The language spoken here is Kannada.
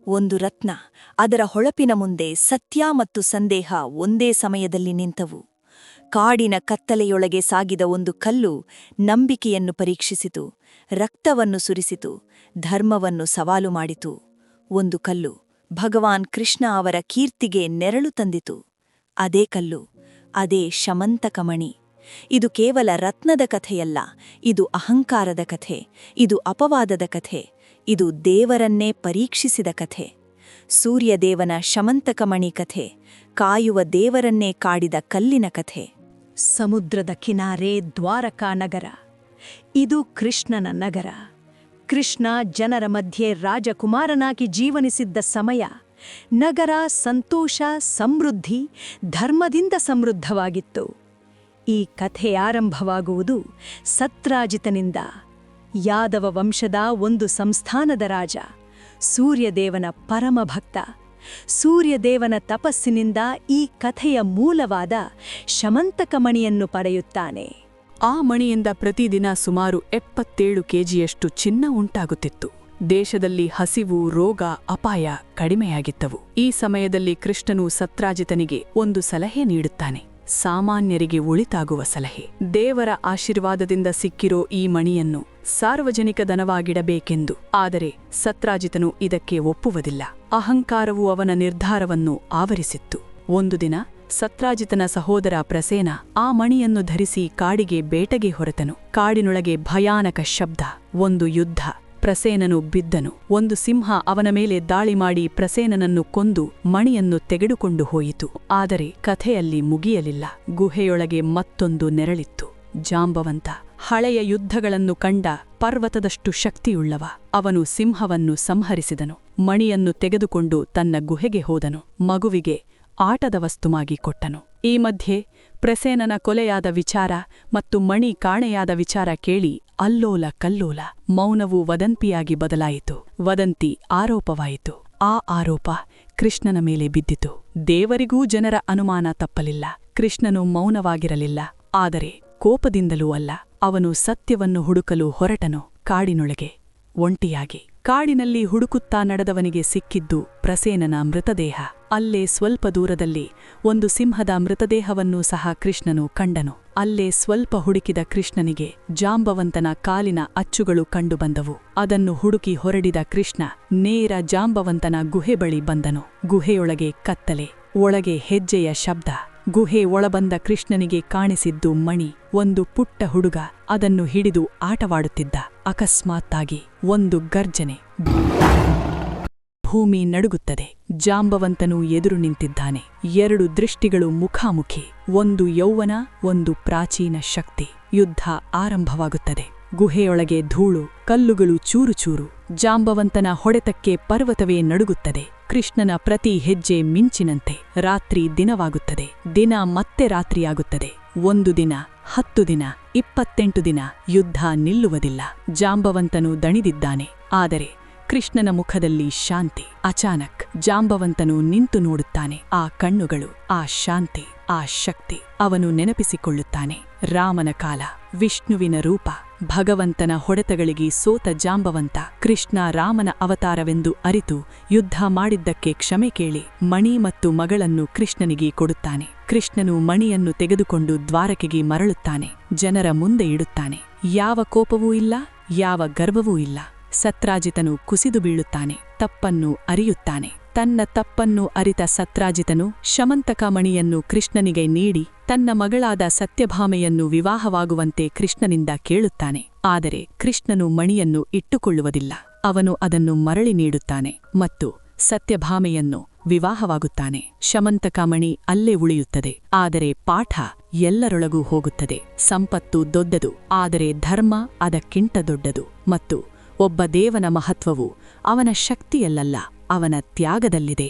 ಒಂದು ರತ್ನ, ಅದರ ಹೊಳಪಿನ ಮುಂದೆ ಸತ್ಯ ಮತ್ತು ಸಂದೇಹ ಒಂದೇ ಸಮಯದಲ್ಲಿ ನಿಂತವು. ಕಾಡಿನ ಕತ್ತಲೆಯೊಳಗೆ ಸಾಗಿದ ಒಂದು ಕಲ್ಲು ನಂಬಿಕೆಯನ್ನು ಪರೀಕ್ಷಿಸಿತು, ರಕ್ತವನ್ನು ಸುರಿಸಿತು, ಧರ್ಮವನ್ನು ಸವಾಲು ಮಾಡಿತು. ಒಂದು ಕಲ್ಲು ಭಗವಾನ್ ಕೃಷ್ಣ ಅವರ ಕೀರ್ತಿಗೆ ನೆರಳು ತಂದಿತು. ಅದೇ ಕಲ್ಲು, ಅದೇ ಶಮಂತಕಮಣಿ. ಇದು ಕೇವಲ ರತ್ನದ ಕಥೆಯಲ್ಲ, ಇದು ಅಹಂಕಾರದ ಕಥೆ, ಇದು ಅಪವಾದದ ಕಥೆ, ಇದು ದೇವರನ್ನೇ ಪರೀಕ್ಷಿಸಿದ ಕಥೆ. ಸೂರ್ಯದೇವನ ಶಮಂತಕಮಣಿ ಕಥೆ, ಕಾಯುವ ದೇವರನ್ನೇ ಕಾಡಿದ ಕಲ್ಲಿನ ಕಥೆ. ಸಮುದ್ರದ ಕಿನಾರೆ ದ್ವಾರಕಾ ನಗರ. ಇದು ಕೃಷ್ಣನ ನಗರ. ಕೃಷ್ಣ ಜನರ ಮಧ್ಯೆ ರಾಜಕುಮಾರನಾಗಿ ಜೀವನಿಸಿದ್ದ ಸಮಯ. ನಗರ ಸಂತೋಷ, ಸಮೃದ್ಧಿ, ಧರ್ಮದಿಂದ ಸಮೃದ್ಧವಾಗಿತ್ತು. ಈ ಕಥೆ ಆರಂಭವಾಗುವುದು ಸತ್ರಾಜಿತನಿಂದ. ಯಾದವ ವಂಶದ ಒಂದು ಸಂಸ್ಥಾನದ ರಾಜ, ಸೂರ್ಯದೇವನ ಪರಮಭಕ್ತ. ಸೂರ್ಯದೇವನ ತಪಸ್ಸಿನಿಂದ ಈ ಕಥೆಯ ಮೂಲವಾದ ಶಮಂತಕಮಣಿಯನ್ನು ಪಡೆಯುತ್ತಾನೆ. ಆ ಮಣಿಯಿಂದ ಪ್ರತಿದಿನ ಸುಮಾರು 77 ಕೆಜಿಯಷ್ಟು ಚಿನ್ನ ಉಂಟಾಗುತ್ತಿತ್ತು. ದೇಶದಲ್ಲಿ ಹಸಿವು, ರೋಗ, ಅಪಾಯ ಕಡಿಮೆಯಾಗಿದ್ದವು. ಈ ಸಮಯದಲ್ಲಿ ಕೃಷ್ಣನು ಸತ್ರಾಜಿತನಿಗೆ ಒಂದು ಸಲಹೆ ನೀಡುತ್ತಾನೆ. ಸಾಮಾನ್ಯರಿಗೆ ಒಳಿತಾಗುವ ಸಲಹೆ. ದೇವರ ಆಶೀರ್ವಾದದಿಂದ ಸಿಕ್ಕಿರೋ ಈ ಮಣಿಯನ್ನು ಸಾರ್ವಜನಿಕ ಧನವಾಗಿಡಬೇಕೆಂದು. ಆದರೆ ಸತ್ರಾಜಿತನು ಇದಕ್ಕೆ ಒಪ್ಪುವುದಿಲ್ಲ. ಅಹಂಕಾರವು ಅವನ ನಿರ್ಧಾರವನ್ನು ಆವರಿಸಿತ್ತು. ಒಂದು ದಿನ ಸತ್ರಾಜಿತನ ಸಹೋದರ ಪ್ರಸೇನ ಆ ಮಣಿಯನ್ನು ಧರಿಸಿ ಕಾಡಿಗೆ ಬೇಟೆಗೆ ಹೊರಟನು. ಕಾಡಿನೊಳಗೆ ಭಯಾನಕ ಶಬ್ದ, ಒಂದು ಯುದ್ಧ. ಪ್ರಸೇನನು ಬಿದ್ದನು. ಒಂದು ಸಿಂಹ ಅವನ ಮೇಲೆ ದಾಳಿ ಮಾಡಿ ಪ್ರಸೇನನನ್ನು ಕೊಂದು ಮಣಿಯನ್ನು ತೆಗೆದುಕೊಂಡು ಹೋಯಿತು. ಆದರೆ ಕಥೆಯಲ್ಲಿ ಮುಗಿಯಲಿಲ್ಲ. ಗುಹೆಯೊಳಗೆ ಮತ್ತೊಂದು ನೆರಳಿತ್ತು. ಜಾಂಬವಂತ, ಹಳೆಯ ಯುದ್ಧಗಳನ್ನು ಕಂಡ ಪರ್ವತದಷ್ಟು ಶಕ್ತಿಯುಳ್ಳವ. ಅವನು ಸಿಂಹವನ್ನು ಸಂಹರಿಸಿದನು. ಮಣಿಯನ್ನು ತೆಗೆದುಕೊಂಡು ತನ್ನ ಗುಹೆಗೆ ಹೋದನು. ಮಗುವಿಗೆ ಆಟದ ವಸ್ತುವಾಗಿ ಕೊಟ್ಟನು. ಈ ಮಧ್ಯೆ ಪ್ರಸೇನನ ಕೊಲೆಯಾದ ವಿಚಾರ ಮತ್ತು ಮಣಿ ಕಾಣೆಯಾದ ವಿಚಾರ ಕೇಳಿ ಅಲ್ಲೋಲ ಕಲ್ಲೋಲ. ಮೌನವು ವದಂತಿಯಾಗಿ ಬದಲಾಯಿತು. ವದಂತಿ ಆರೋಪವಾಯಿತು. ಆ ಆರೋಪ ಕೃಷ್ಣನ ಮೇಲೆ ಬಿದ್ದಿತು. ದೇವರಿಗೂ ಜನರ ಅನುಮಾನ ತಪ್ಪಲಿಲ್ಲ. ಕೃಷ್ಣನು ಮೌನವಾಗಿರಲಿಲ್ಲ. ಆದರೆ ಕೋಪದಿಂದಲೂ ಅಲ್ಲ. ಅವನು ಸತ್ಯವನ್ನು ಹುಡುಕಲು ಹೊರಟನು. ಕಾಡಿನೊಳಗೆ ಒಂಟಿಯಾಗಿ. ಕಾಡಿನಲ್ಲಿ ಹುಡುಕುತ್ತಾ ನಡೆದವನಿಗೆ ಸಿಕ್ಕಿದ್ದು ಪ್ರಸೇನನ ಮೃತದೇಹ. ಅಲ್ಲೇ ಸ್ವಲ್ಪ ದೂರದಲ್ಲಿ ಒಂದು ಸಿಂಹದ ಮೃತದೇಹವನ್ನೂ ಸಹ ಕೃಷ್ಣನು ಕಂಡನು. ಅಲ್ಲೇ ಸ್ವಲ್ಪ ಹುಡುಕಿದ ಕೃಷ್ಣನಿಗೆ ಜಾಂಬವಂತನ ಕಾಲಿನ ಅಚ್ಚುಗಳು ಕಂಡುಬಂದವು. ಅದನ್ನು ಹುಡುಕಿ ಹೊರಡಿದ ಕೃಷ್ಣ ನೇರ ಜಾಂಬವಂತನ ಗುಹೆ ಬಳಿ ಬಂದನು. ಗುಹೆಯೊಳಗೆ ಕತ್ತಲೆ, ಒಳಗೆ ಹೆಜ್ಜೆಯ ಶಬ್ದ. ಗುಹೆ ಒಳಬಂದ ಕೃಷ್ಣನಿಗೆ ಕಾಣಿಸಿದ್ದು ಮಣಿ. ಒಂದು ಪುಟ್ಟ ಹುಡುಗ ಅದನ್ನು ಹಿಡಿದು ಆಟವಾಡುತ್ತಿದ್ದ. ಅಕಸ್ಮಾತ್ತಾಗಿ ಒಂದು ಗರ್ಜನೆ. ಭೂಮಿ ನಡುಗುತ್ತದೆ. ಜಾಂಬವಂತನು ಎದುರು ನಿಂತಿದ್ದಾನೆ. 2 ದೃಷ್ಟಿಗಳು ಮುಖಾಮುಖಿ. ಒಂದು ಯೌವನ, ಒಂದು ಪ್ರಾಚೀನ ಶಕ್ತಿ. ಯುದ್ಧ ಆರಂಭವಾಗುತ್ತದೆ. ಗುಹೆಯೊಳಗೆ ಧೂಳು, ಕಲ್ಲುಗಳು ಚೂರುಚೂರು. ಜಾಂಬವಂತನ ಹೊಡೆತಕ್ಕೆ ಪರ್ವತವೇ ನಡುಗುತ್ತದೆ. ಕೃಷ್ಣನ ಪ್ರತಿ ಹೆಜ್ಜೆ ಮಿಂಚಿನಂತೆ. ರಾತ್ರಿ ದಿನವಾಗುತ್ತದೆ. ದಿನ ಮತ್ತೆ ರಾತ್ರಿಯಾಗುತ್ತದೆ. 1 ದಿನ, 10 ದಿನ, 28 ದಿನ. ಯುದ್ಧ ನಿಲ್ಲುವುದಿಲ್ಲ. ಜಾಂಬವಂತನು ದಣಿದಿದ್ದಾನೆ. ಆದರೆ ಕೃಷ್ಣನ ಮುಖದಲ್ಲಿ ಶಾಂತಿ. ಅಚಾನಕ್ ಜಾಂಬವಂತನು ನಿಂತು ನೋಡುತ್ತಾನೆ. ಆ ಕಣ್ಣುಗಳು, ಆ ಶಾಂತಿ, ಆ ಶಕ್ತಿ. ಅವನು ನೆನಪಿಸಿಕೊಳ್ಳುತ್ತಾನೆ ರಾಮನ ಕಾಲ, ವಿಷ್ಣುವಿನ ರೂಪ. ಭಗವಂತನ ಹೊಡೆತಗಳಿಗೆ ಸೋತ ಜಾಂಬವಂತ ಕೃಷ್ಣ ರಾಮನ ಅವತಾರವೆಂದು ಅರಿತು ಯುದ್ಧ ಮಾಡಿದ್ದಕ್ಕೆ ಕ್ಷಮೆ ಕೇಳಿ ಮಣಿ ಮತ್ತು ಮಗಳನ್ನು ಕೃಷ್ಣನಿಗೆ ಕೊಡುತ್ತಾನೆ. ಕೃಷ್ಣನು ಮಣಿಯನ್ನು ತೆಗೆದುಕೊಂಡು ದ್ವಾರಕೆಗೆ ಮರಳುತ್ತಾನೆ. ಜನರ ಮುಂದೆ ಇಡುತ್ತಾನೆ. ಯಾವ ಕೋಪವೂ ಇಲ್ಲ, ಯಾವ ಗರ್ವವೂ ಇಲ್ಲ. ಸತ್ರಾಜಿತನು ಕುಸಿದು ಬೀಳುತ್ತಾನೆ. ತಪ್ಪನ್ನು ಅರಿಯುತ್ತಾನೆ. ತನ್ನ ತಪ್ಪನ್ನು ಅರಿತ ಸತ್ರಾಜಿತನು ಶಮಂತಕ ಮಣಿಯನ್ನು ಕೃಷ್ಣನಿಗೆ ನೀಡಿ ತನ್ನ ಮಗಳಾದ ಸತ್ಯಭಾಮೆಯನ್ನು ವಿವಾಹವಾಗುವಂತೆ ಕೃಷ್ಣನಿಂದ ಕೇಳುತ್ತಾನೆ. ಆದರೆ ಕೃಷ್ಣನು ಮಣಿಯನ್ನು ಇಟ್ಟುಕೊಳ್ಳುವುದಿಲ್ಲ. ಅವನು ಅದನ್ನು ಮರಳಿ ನೀಡುತ್ತಾನೆ ಮತ್ತು ಸತ್ಯಭಾಮೆಯನ್ನು ವಿವಾಹವಾಗುತ್ತಾನೆ. ಶಮಂತಕ ಮಣಿ ಅಲ್ಲೇ ಉಳಿಯುತ್ತದೆ. ಆದರೆ ಪಾಠ ಎಲ್ಲರೊಳಗೂ ಹೋಗುತ್ತದೆ. ಸಂಪತ್ತು ದೊಡ್ಡದು, ಆದರೆ ಧರ್ಮ ಅದಕ್ಕಿಂತ ದೊಡ್ಡದು. ಮತ್ತು ಒಬ್ಬ ದೇವನ ಮಹತ್ವವು ಅವನ ಶಕ್ತಿಯಲ್ಲಲ್ಲ, ಅವನ ತ್ಯಾಗದಲ್ಲಿದೆ.